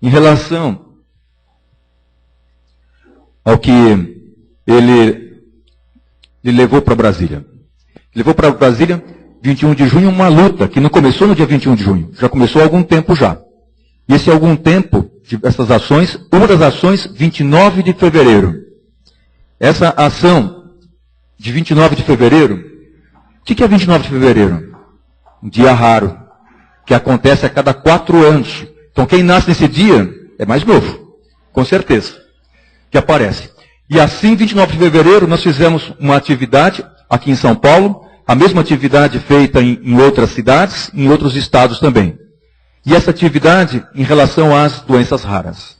Em relação ao que ele levou para Brasília. Levou para Brasília, 21 de junho, uma luta que não começou no dia 21 de junho, já começou há algum tempo já. E esse algum tempo, essas ações, uma das ações, 29 de fevereiro. Essa ação de 29 de fevereiro, o que é 29 de fevereiro? Um dia raro, que acontece a cada 4 anos. Então quem nasce nesse dia é mais novo, com certeza, que aparece. E assim, 29 de fevereiro, nós fizemos uma atividade aqui em São Paulo, a mesma atividade feita em outras cidades, em outros estados também. E essa atividade em relação às doenças raras.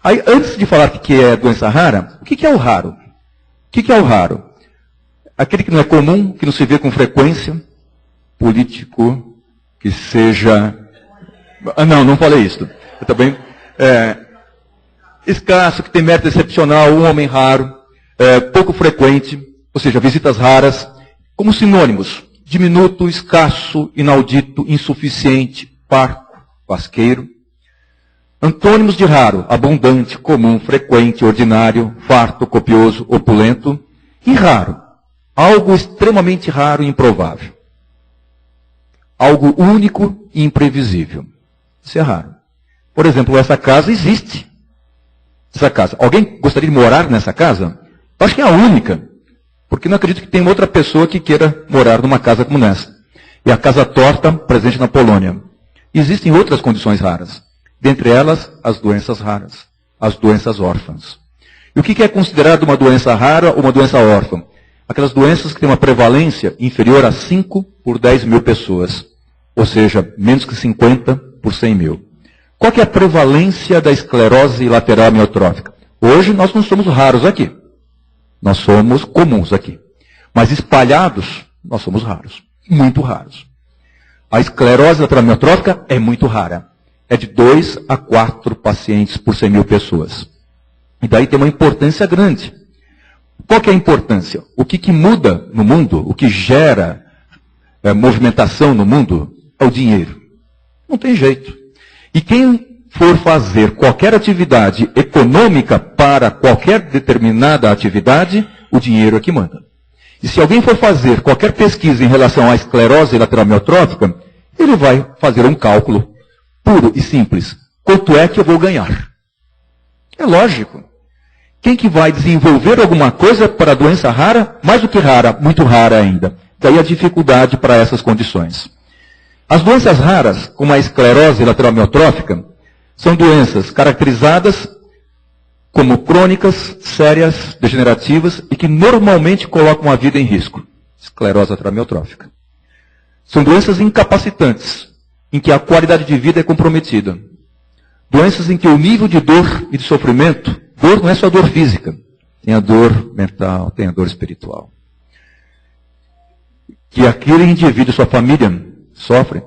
Aí, antes de falar o que é doença rara, o que é o raro? O que é o raro? Aquele que não é comum, que não se vê com frequência, político, que seja... não falei isso. Eu também... escasso, que tem mérito excepcional, um homem raro, pouco frequente, ou seja, visitas raras, como sinônimos: diminuto, escasso, inaudito, insuficiente, parco, pasqueiro. Antônimos de raro: abundante, comum, frequente, ordinário, farto, copioso, opulento. E raro: algo extremamente raro e improvável. Algo único e imprevisível. Isso é raro. Por exemplo, essa casa existe. Essa casa. Alguém gostaria de morar nessa casa? Eu acho que é a única. Porque não acredito que tenha outra pessoa que queira morar numa casa como essa. É a casa torta, presente na Polônia. Existem outras condições raras. Dentre elas, as doenças raras. As doenças órfãs. E o que é considerado uma doença rara ou uma doença órfã? Aquelas doenças que têm uma prevalência inferior a 5 por 10 mil pessoas. Ou seja, menos que 50 por 100 mil. Qual que é a prevalência da esclerose lateral amiotrófica? Hoje nós não somos raros aqui. Nós somos comuns aqui. Mas espalhados, nós somos raros. Muito raros. A esclerose lateral amiotrófica é muito rara. É de 2 a 4 pacientes por 100 mil pessoas. E daí tem uma importância grande. Qual que é a importância? O que muda no mundo, o que gera movimentação no mundo, é o dinheiro. Não tem jeito. E quem for fazer qualquer atividade econômica para qualquer determinada atividade, o dinheiro é que manda. E se alguém for fazer qualquer pesquisa em relação à esclerose lateral amiotrófica, ele vai fazer um cálculo puro e simples. Quanto é que eu vou ganhar? É lógico. Quem que vai desenvolver alguma coisa para a doença rara? Mais do que rara, muito rara ainda. Daí a dificuldade para essas condições. As doenças raras, como a esclerose lateral amiotrófica, são doenças caracterizadas como crônicas, sérias, degenerativas e que normalmente colocam a vida em risco. Esclerose lateral amiotrófica. São doenças incapacitantes, em que a qualidade de vida é comprometida. Doenças em que o nível de dor e de sofrimento, dor não é só dor física, tem a dor mental, tem a dor espiritual. Que aquele indivíduo e sua família sofrem,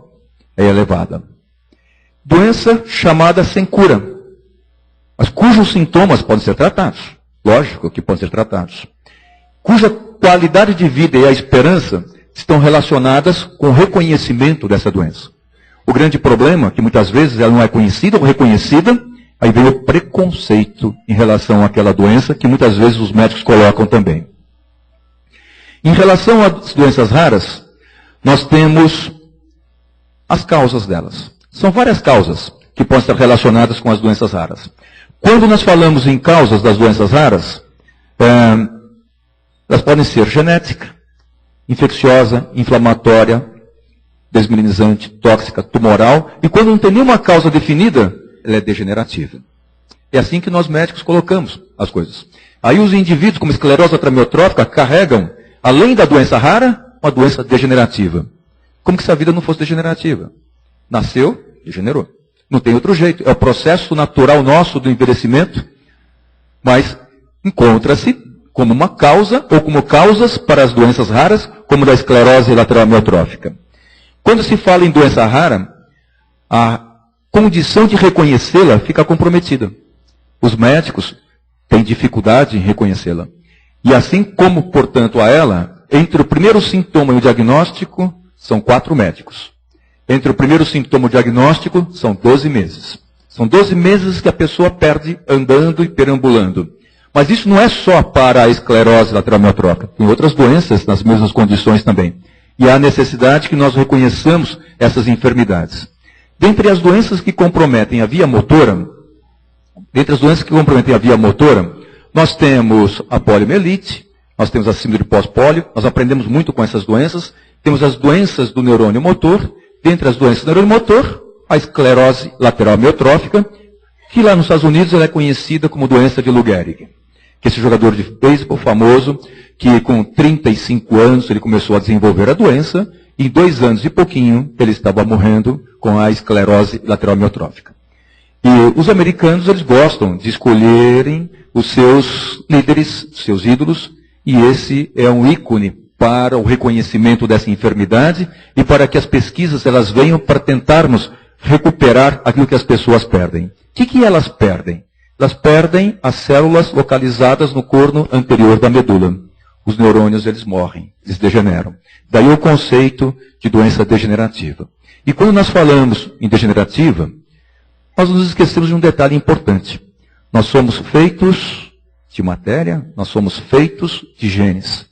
é elevada. Doença chamada sem cura, mas cujos sintomas podem ser tratados. Lógico que podem ser tratados. Cuja qualidade de vida e a esperança estão relacionadas com o reconhecimento dessa doença. O grande problema é que muitas vezes ela não é conhecida ou reconhecida, aí vem o preconceito em relação àquela doença, que muitas vezes os médicos colocam também. Em relação às doenças raras, nós temos as causas delas. São várias causas que podem estar relacionadas com as doenças raras. Quando nós falamos em causas das doenças raras, elas podem ser genética, infecciosa, inflamatória, desmineralizante, tóxica, tumoral, e quando não tem nenhuma causa definida, ela é degenerativa. É assim que nós médicos colocamos as coisas. Aí os indivíduos com esclerose lateral amiotrófica carregam, além da doença rara, uma doença degenerativa. Como que se a vida não fosse degenerativa? Nasceu, degenerou. Não tem outro jeito. É o processo natural nosso do envelhecimento, mas encontra-se como uma causa, ou como causas para as doenças raras, como da esclerose lateral amiotrófica. Quando se fala em doença rara, a condição de reconhecê-la fica comprometida. Os médicos têm dificuldade em reconhecê-la. E assim como, portanto, a ela, entre o primeiro sintoma e o diagnóstico, são 4 médicos. Entre o primeiro sintoma e o diagnóstico, são 12 meses. São 12 meses que a pessoa perde andando e perambulando. Mas isso não é só para a esclerose lateral amiotrófica. Tem outras doenças nas mesmas condições também. E há necessidade que nós reconheçamos essas enfermidades. Dentre as doenças que comprometem a via motora, nós temos a poliomielite, nós temos a síndrome pós-polio, nós aprendemos muito com essas doenças. Temos as doenças do neurônio motor. Dentre as doenças do neurônio motor, a esclerose lateral amiotrófica, que lá nos Estados Unidos ela é conhecida como doença de Lou Gehrig. Que esse jogador de beisebol famoso, que com 35 anos ele começou a desenvolver a doença, e em 2 anos e pouquinho ele estava morrendo com a esclerose lateral amiotrófica. E os americanos, eles gostam de escolherem os seus líderes, seus ídolos, e esse é um ícone para o reconhecimento dessa enfermidade e para que as pesquisas elas venham para tentarmos recuperar aquilo que as pessoas perdem. O que elas perdem? Elas perdem as células localizadas no corno anterior da medula. Os neurônios, eles morrem, eles degeneram. Daí o conceito de doença degenerativa. E quando nós falamos em degenerativa, nós nos esquecemos de um detalhe importante. Nós somos feitos de matéria, nós somos feitos de genes.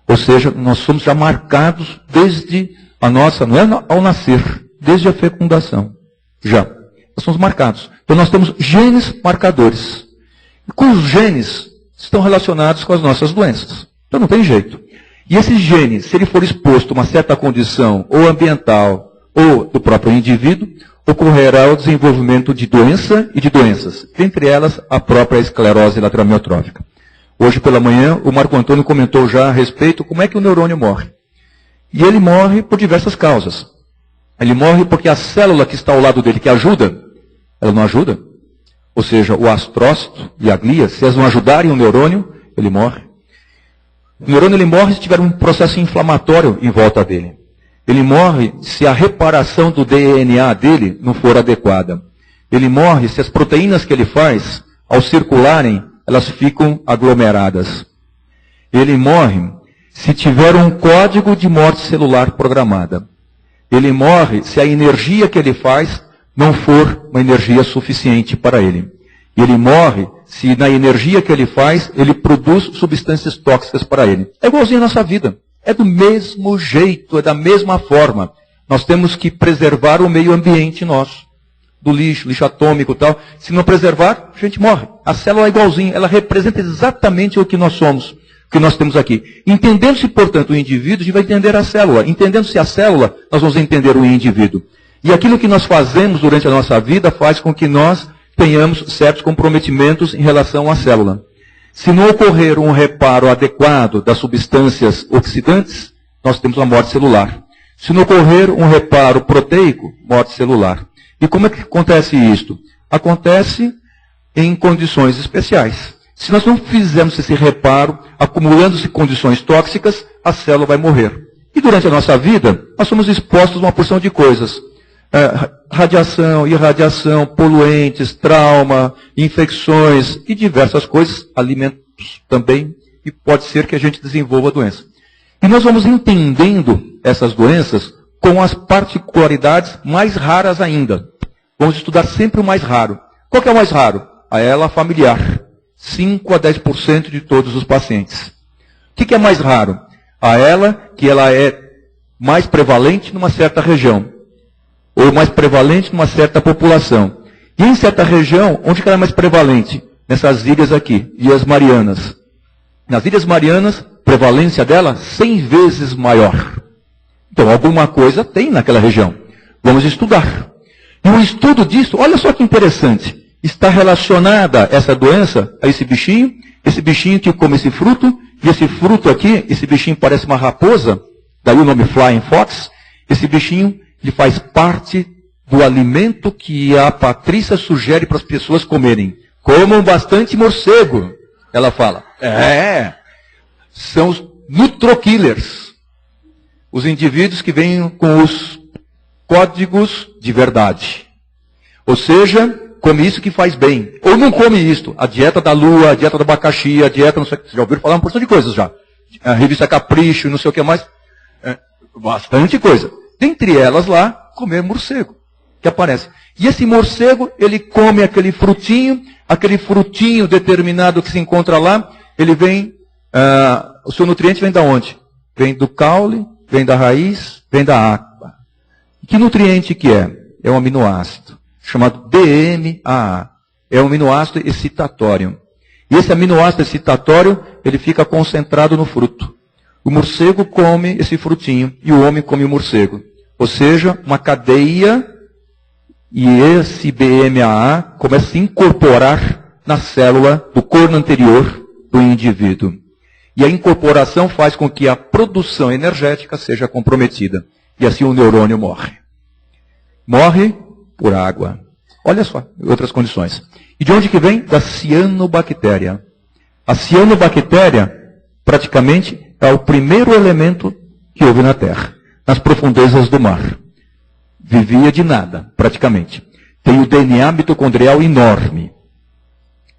Ou seja, nós somos já marcados desde a nossa, não é ao nascer, desde a fecundação. Já. Nós somos marcados. Então nós temos genes marcadores. E cujos genes estão relacionados com as nossas doenças. Então não tem jeito. E esse gene, se ele for exposto a uma certa condição, ou ambiental, ou do próprio indivíduo, ocorrerá o desenvolvimento de doença e de doenças. Entre elas, a própria esclerose lateral amiotrófica. Hoje pela manhã, o Marco Antônio comentou já a respeito como é que o neurônio morre. E ele morre por diversas causas. Ele morre porque a célula que está ao lado dele, que ajuda, ela não ajuda. Ou seja, o astrócito e a glia, se elas não ajudarem o neurônio, ele morre. O neurônio ele morre se tiver um processo inflamatório em volta dele. Ele morre se a reparação do DNA dele não for adequada. Ele morre se as proteínas que ele faz, ao circularem, elas ficam aglomeradas. Ele morre se tiver um código de morte celular programada. Ele morre se a energia que ele faz não for uma energia suficiente para ele. Ele morre se na energia que ele faz, ele produz substâncias tóxicas para ele. É igualzinho a nossa vida. É do mesmo jeito, é da mesma forma. Nós temos que preservar o meio ambiente nosso. Do lixo, lixo atômico e tal. Se não preservar, a gente morre. A célula é igualzinha, ela representa exatamente o que nós somos, o que nós temos aqui. Entendendo-se, portanto, o indivíduo, a gente vai entender a célula. Entendendo-se a célula, nós vamos entender o indivíduo. E aquilo que nós fazemos durante a nossa vida faz com que nós tenhamos certos comprometimentos em relação à célula. Se não ocorrer um reparo adequado das substâncias oxidantes, nós temos uma morte celular. Se não ocorrer um reparo proteico, morte celular. E como é que acontece isto? Acontece em condições especiais. Se nós não fizermos esse reparo, acumulando-se condições tóxicas, a célula vai morrer. E durante a nossa vida, nós somos expostos a uma porção de coisas. Radiação, irradiação, poluentes, trauma, infecções e diversas coisas, alimentos também, e pode ser que a gente desenvolva a doença. E nós vamos entendendo essas doenças com as particularidades mais raras ainda. Vamos estudar sempre o mais raro. Qual que é o mais raro? A ela familiar. 5 a 10% de todos os pacientes. O que é mais raro? A ela que ela é mais prevalente numa certa região. Ou mais prevalente numa certa população. E em certa região, onde que ela é mais prevalente? Nessas ilhas aqui, Ilhas Marianas. Nas Ilhas Marianas, prevalência dela 100 vezes maior. Então, alguma coisa tem naquela região. Vamos estudar. E o estudo disso, olha só que interessante, está relacionada essa doença a esse bichinho que come esse fruto, e esse fruto aqui, esse bichinho parece uma raposa, daí o nome Flying Fox, esse bichinho, ele faz parte do alimento que a Patrícia sugere para as pessoas comerem. Comam bastante morcego, ela fala. São os nutrokillers. Os indivíduos que vêm com os códigos de verdade. Ou seja, come isso que faz bem. Ou não come isto. A dieta da lua, a dieta do abacaxi, a dieta não sei o que. Vocês já ouviram falar uma porção de coisas já. A revista Capricho, não sei o que mais. Bastante coisa. Dentre elas lá, comer morcego. que aparece. E esse morcego, ele come aquele frutinho determinado que se encontra lá, ele vem, o seu nutriente vem da onde? Vem do caule, vem da raiz, vem da água. Que nutriente que é? É um aminoácido, chamado DMAA. É um aminoácido excitatório. E esse aminoácido excitatório, ele fica concentrado no fruto. O morcego come esse frutinho e o homem come o morcego. Ou seja, uma cadeia, e esse BMAA começa a se incorporar na célula do corno anterior do indivíduo. E a incorporação faz com que a produção energética seja comprometida. E assim o neurônio morre. Morre por água. Olha só, outras condições. E de onde que vem? Da cianobactéria. A cianobactéria, praticamente, é o primeiro elemento que houve na Terra, nas profundezas do mar. Vivia de nada, praticamente. Tem o DNA mitocondrial enorme.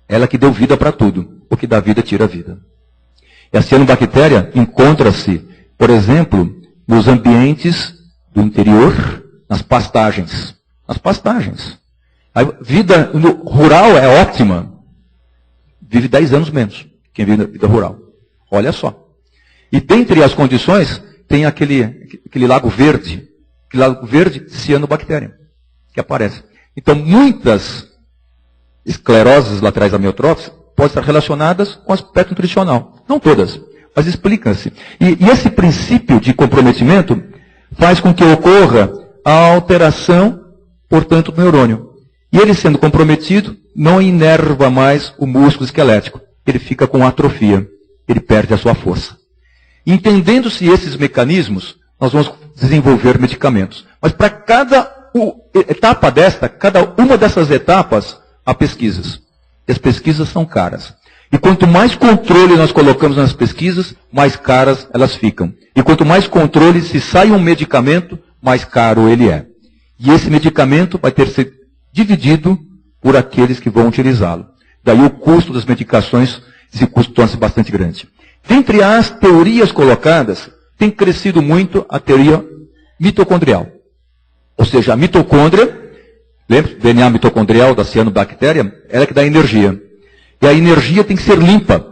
Ela que deu vida para tudo. O que dá vida, tira a vida. E a cianobactéria encontra-se, por exemplo, nos ambientes do interior, nas pastagens. Nas pastagens. A vida rural é ótima. Vive 10 anos menos quem vive na vida rural. Olha só. E dentre as condições, tem aquele lago verde. Aquele lago verde, cianobactéria, que aparece. Então, muitas escleroses laterais amiotróficas podem estar relacionadas com o aspecto nutricional. Não todas, mas explica-se. E esse princípio de comprometimento faz com que ocorra a alteração, portanto, do neurônio. E ele sendo comprometido, não inerva mais o músculo esquelético. Ele fica com atrofia. Ele perde a sua força. Entendendo-se esses mecanismos, nós vamos desenvolver medicamentos. Mas para cada etapa cada uma dessas etapas, há pesquisas. E as pesquisas são caras. E quanto mais controle nós colocamos nas pesquisas, mais caras elas ficam. E quanto mais controle, se sai um medicamento, mais caro ele é. E esse medicamento vai ter que ser dividido por aqueles que vão utilizá-lo. Daí o custo das medicações, esse custo torna-se bastante grande. Dentre as teorias colocadas, tem crescido muito a teoria mitocondrial. Ou seja, a mitocôndria, lembra? O DNA mitocondrial da cianobactéria, ela que dá energia. E a energia tem que ser limpa.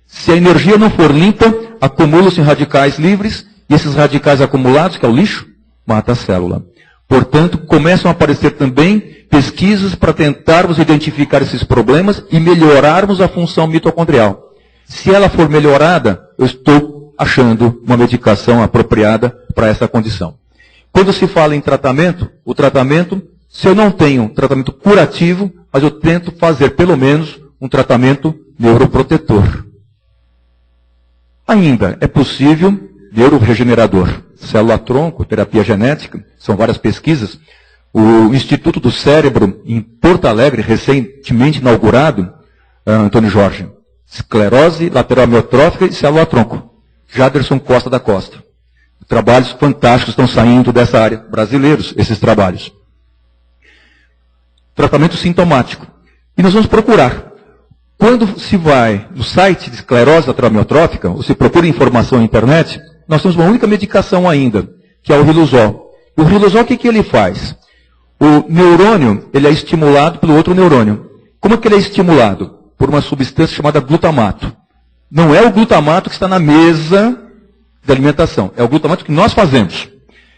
Se a energia não for limpa, acumulam-se radicais livres, e esses radicais acumulados, que é o lixo, mata a célula. Portanto, começam a aparecer também pesquisas para tentarmos identificar esses problemas e melhorarmos a função mitocondrial. Se ela for melhorada, eu estou achando uma medicação apropriada para essa condição. Quando se fala em tratamento, o tratamento, se eu não tenho um tratamento curativo, mas eu tento fazer pelo menos um tratamento neuroprotetor. Ainda é possível neuroregenerador. Célula-tronco, terapia genética, são várias pesquisas. O Instituto do Cérebro, em Porto Alegre, recentemente inaugurado, Antônio Jorge, esclerose lateral amiotrófica e célula-tronco. Jaderson Costa da Costa. Trabalhos fantásticos estão saindo dessa área, brasileiros, esses trabalhos. Tratamento sintomático. E nós vamos procurar. Quando se vai no site de esclerose lateral amiotrófica, ou se procura informação na internet, nós temos uma única medicação ainda, que é o Riluzol. O Riluzol, o que ele faz? O neurônio, ele é estimulado pelo outro neurônio. Como é que ele é estimulado? Por uma substância chamada glutamato. Não é o glutamato que está na mesa de alimentação. É o glutamato que nós fazemos.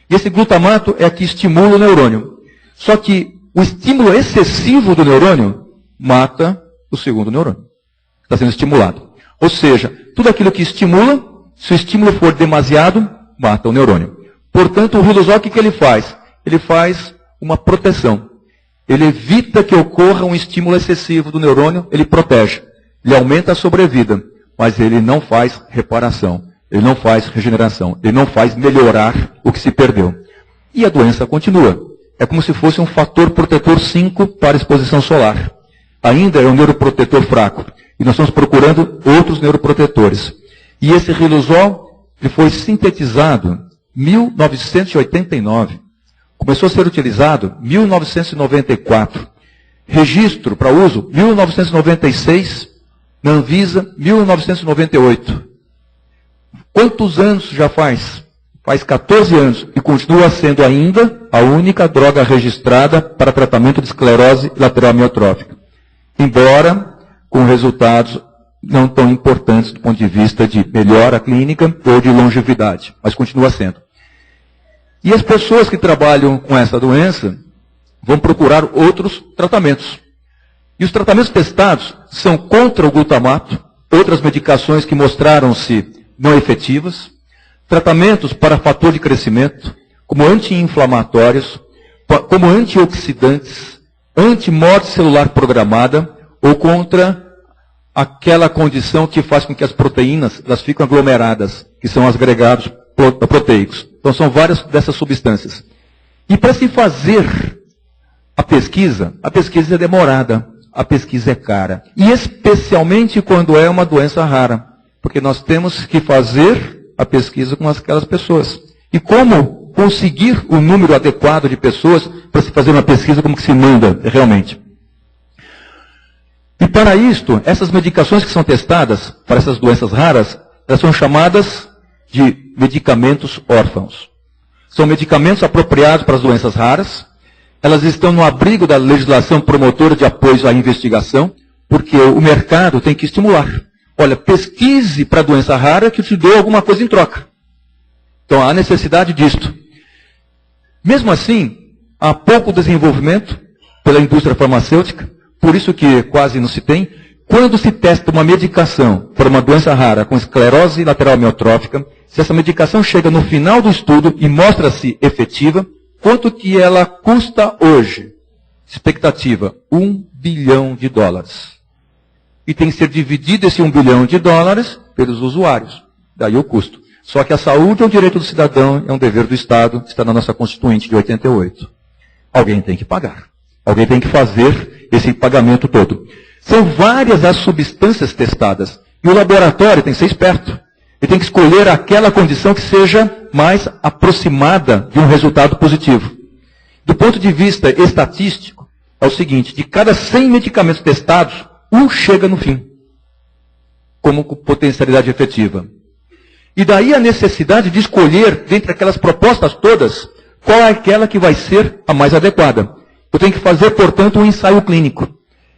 E esse glutamato é que estimula o neurônio. Só que o estímulo excessivo do neurônio mata o segundo neurônio. Está sendo estimulado. Ou seja, tudo aquilo que estimula, se o estímulo for demasiado, mata o neurônio. Portanto, o Riluzol, o que ele faz? Ele faz uma proteção. Ele evita que ocorra um estímulo excessivo do neurônio, ele protege. Ele aumenta a sobrevida, mas ele não faz reparação. Ele não faz regeneração. Ele não faz melhorar o que se perdeu. E a doença continua. É como se fosse um fator protetor 5 para a exposição solar. Ainda é um neuroprotetor fraco. E nós estamos procurando outros neuroprotetores. E esse Riluzol, ele foi sintetizado em 1989. Começou a ser utilizado em 1994. Registro para uso, 1996. Na Anvisa, 1998. Quantos anos já faz faz 14 anos e continua sendo ainda a única droga registrada para tratamento de esclerose lateral amiotrófica. Embora com resultados não tão importantes do ponto de vista de melhora clínica ou de longevidade, mas continua sendo. E as pessoas que trabalham com essa doença vão procurar outros tratamentos. E os tratamentos testados são contra o glutamato, outras medicações que mostraram-se não efetivas, tratamentos para fator de crescimento, como anti-inflamatórios, como antioxidantes, anti-morte celular programada, ou contra aquela condição que faz com que as proteínas elas ficam aglomeradas, que são os agregados proteicos. Então são várias dessas substâncias. E para se fazer a pesquisa é demorada, a pesquisa é cara. E especialmente quando é uma doença rara, porque nós temos que fazer a pesquisa com aquelas pessoas. E como conseguir o número adequado de pessoas para se fazer uma pesquisa como que se manda realmente. E para isto, essas medicações que são testadas para essas doenças raras, elas são chamadas de medicamentos órfãos. São medicamentos apropriados para as doenças raras. Elas estão no abrigo da legislação promotora de apoio à investigação, porque o mercado tem que estimular. Olha, pesquise para a doença rara que eu te dou alguma coisa em troca. Então há necessidade disto. Mesmo assim, há pouco desenvolvimento pela indústria farmacêutica, por isso que quase não se tem. Quando se testa uma medicação para uma doença rara com esclerose lateral amiotrófica, se essa medicação chega no final do estudo e mostra-se efetiva, quanto que ela custa hoje? Expectativa, $1 bilhão. E tem que ser dividido esse $1 bilhão pelos usuários. Daí o custo. Só que a saúde é um direito do cidadão, é um dever do Estado, está na nossa Constituinte de 88. Alguém tem que pagar. Alguém tem que fazer esse pagamento todo. São várias as substâncias testadas. E o laboratório tem que ser esperto. Ele tem que escolher aquela condição que seja mais aproximada de um resultado positivo. Do ponto de vista estatístico, é o seguinte, de cada 100 medicamentos testados, um chega no fim, como com potencialidade efetiva. E daí a necessidade de escolher, dentre aquelas propostas todas, qual é aquela que vai ser a mais adequada. Eu tenho que fazer, portanto, um ensaio clínico.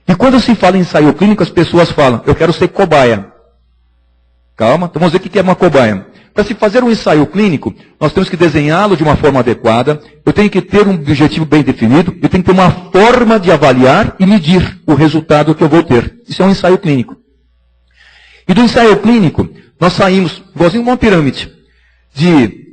E quando se fala em ensaio clínico, as pessoas falam, eu quero ser cobaia. Calma, então vamos ver o que é uma cobaia. Para se fazer um ensaio clínico, nós temos que desenhá-lo de uma forma adequada, eu tenho que ter um objetivo bem definido, eu tenho que ter uma forma de avaliar e medir o resultado que eu vou ter. Isso é um ensaio clínico. E do ensaio clínico, nós saímos, igualzinho uma pirâmide,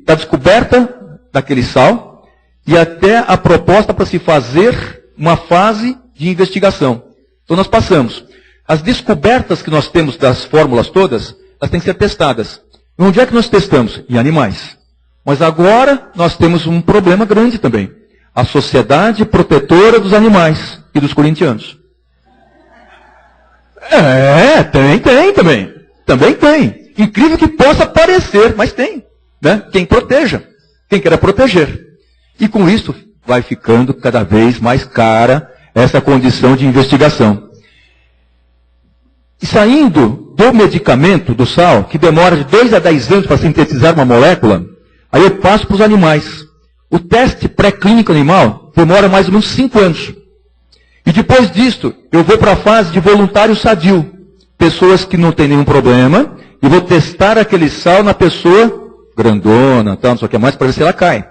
da descoberta daquele sal e até a proposta para se fazer uma fase de investigação. Então nós passamos. As descobertas que nós temos das fórmulas todas, elas têm que ser testadas. E onde é que nós testamos? Em animais. Mas agora nós temos um problema grande também. A Sociedade Protetora dos Animais e dos Corintianos. Tem também. Também tem. Incrível que possa parecer, mas tem. Né? Quem proteja. Quem queira proteger. E com isso vai ficando cada vez mais cara essa condição de investigação. E saindo do medicamento, do sal, que demora de 2 a 10 anos para sintetizar uma molécula, aí eu passo para os animais. O teste pré-clínico animal demora mais ou menos 5 anos. E depois disto, eu vou para a fase de voluntário sadio. Pessoas que não têm nenhum problema, e vou testar aquele sal na pessoa grandona, tal, não sei o que mais, para ver se ela cai.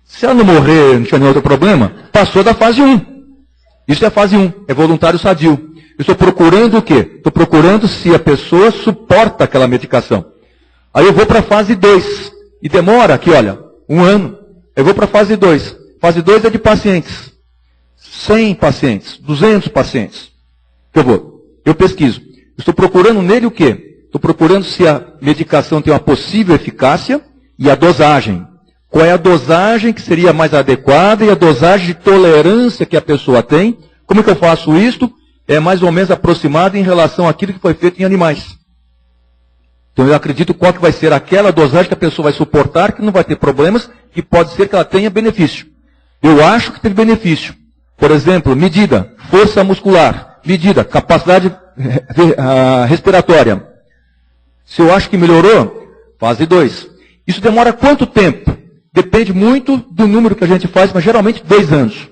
Se ela não morrer, não tiver nenhum outro problema, passou da fase 1. Isso é a fase 1, é voluntário sadio. Eu estou procurando o quê? Estou procurando se a pessoa suporta aquela medicação. Aí eu vou para a fase 2. E demora aqui, olha, 1 ano. Eu vou para a fase 2. Fase 2 é de pacientes. 100 pacientes, 200 pacientes. Eu pesquiso. Estou procurando nele o quê? Estou procurando se a medicação tem uma possível eficácia e a dosagem. Qual é a dosagem que seria mais adequada e a dosagem de tolerância que a pessoa tem. Como é que eu faço isto? É mais ou menos aproximado em relação àquilo que foi feito em animais. Então eu acredito qual que vai ser aquela dosagem que a pessoa vai suportar, que não vai ter problemas, que pode ser que ela tenha benefício. Eu acho que teve benefício. Por exemplo, medida, força muscular, medida, capacidade respiratória. Se eu acho que melhorou, fase 2. Isso demora quanto tempo? Depende muito do número que a gente faz, mas geralmente 2 anos.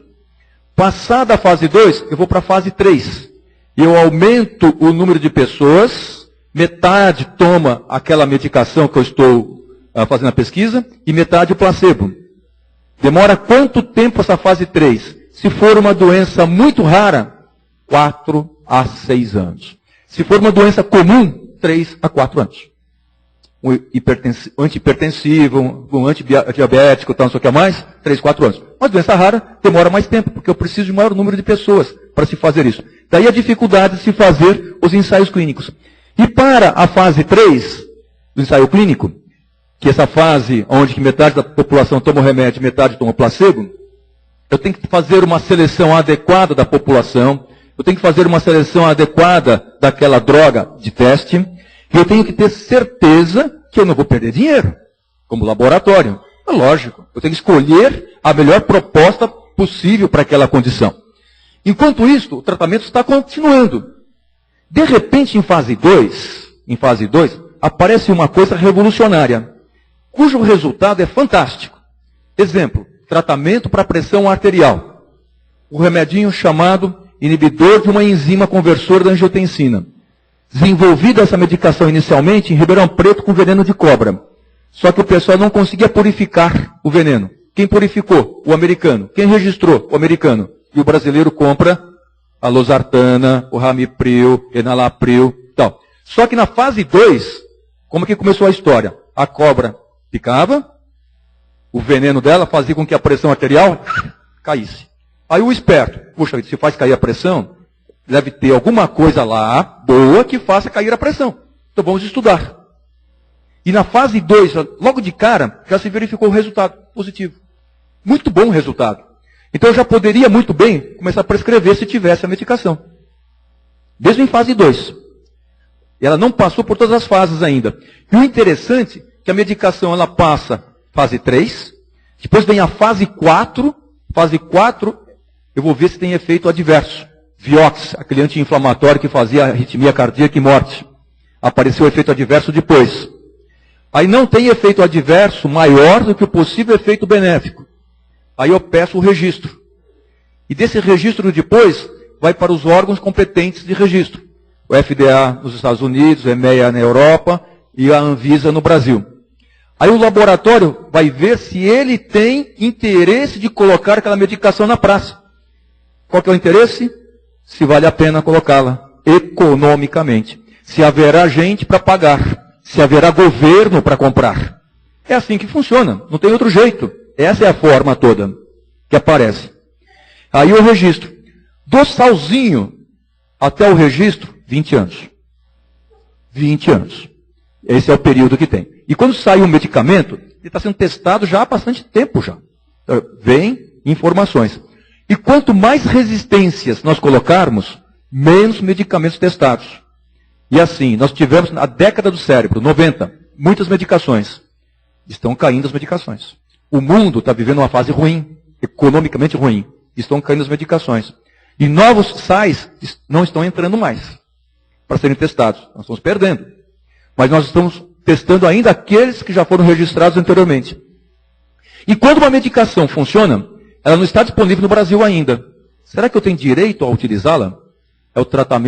Passada a fase 2, eu vou para a fase 3. Eu aumento o número de pessoas, metade toma aquela medicação que eu estou fazendo a pesquisa, e metade o placebo. Demora quanto tempo essa fase 3? Se for uma doença muito rara, 4 a 6 anos. Se for uma doença comum, 3 a 4 anos. Um antihipertensivo, um antidiabético, tal, não sei o que mais, 3, 4 anos. Uma doença rara demora mais tempo, porque eu preciso de maior número de pessoas para se fazer isso. Daí a dificuldade de se fazer os ensaios clínicos. E para a fase 3 do ensaio clínico, que é essa fase onde metade da população toma o remédio e metade toma o placebo, eu tenho que fazer uma seleção adequada da população, eu tenho que fazer uma seleção adequada daquela droga de teste, e eu tenho que ter certeza que eu não vou perder dinheiro, como laboratório. É lógico, eu tenho que escolher a melhor proposta possível para aquela condição. Enquanto isso, o tratamento está continuando. De repente, em fase 2, aparece uma coisa revolucionária, cujo resultado é fantástico. Exemplo, tratamento para pressão arterial. O remedinho chamado inibidor de uma enzima conversora da angiotensina. Desenvolvida essa medicação inicialmente em Ribeirão Preto com veneno de cobra. Só que o pessoal não conseguia purificar o veneno. Quem purificou? O americano. Quem registrou? O americano. E o brasileiro compra a losartana, o ramipril, enalapril, tal. Só que na fase 2, como que começou a história? A cobra picava, o veneno dela fazia com que a pressão arterial caísse. Aí o esperto, puxa, se faz cair a pressão, deve ter alguma coisa lá boa que faça cair a pressão. Então vamos estudar. E na fase 2, logo de cara, já se verificou o resultado positivo. Muito bom o resultado. Então eu já poderia muito bem começar a prescrever se tivesse a medicação. Mesmo em fase 2. Ela não passou por todas as fases ainda. E o interessante é que a medicação ela passa fase 3, depois vem a fase 4. Fase 4, eu vou ver se tem efeito adverso. Vioxx, aquele anti-inflamatório que fazia arritmia cardíaca e morte. Apareceu o efeito adverso depois. Aí não tem efeito adverso maior do que o possível efeito benéfico. Aí eu peço o registro. E desse registro depois, vai para os órgãos competentes de registro. O FDA nos Estados Unidos, o EMEA na Europa e a Anvisa no Brasil. Aí o laboratório vai ver se ele tem interesse de colocar aquela medicação na praça. Qual que é o interesse? Se vale a pena colocá-la economicamente. Se haverá gente para pagar. Se haverá governo para comprar. É assim que funciona. Não tem outro jeito. Essa é a forma toda que aparece. Aí o registro. Do salzinho até o registro, 20 anos. 20 anos. Esse é o período que tem. E quando sai um medicamento, ele está sendo testado já há bastante tempo já. Vem informações. E quanto mais resistências nós colocarmos, menos medicamentos testados. E assim, nós tivemos na década do cérebro, 90, muitas medicações. Estão caindo as medicações. O mundo está vivendo uma fase ruim, economicamente ruim. Estão caindo as medicações. E novos sais não estão entrando mais para serem testados. Nós estamos perdendo. Mas nós estamos testando ainda aqueles que já foram registrados anteriormente. E quando uma medicação funciona, ela não está disponível no Brasil ainda. Será que eu tenho direito a utilizá-la? É o tratamento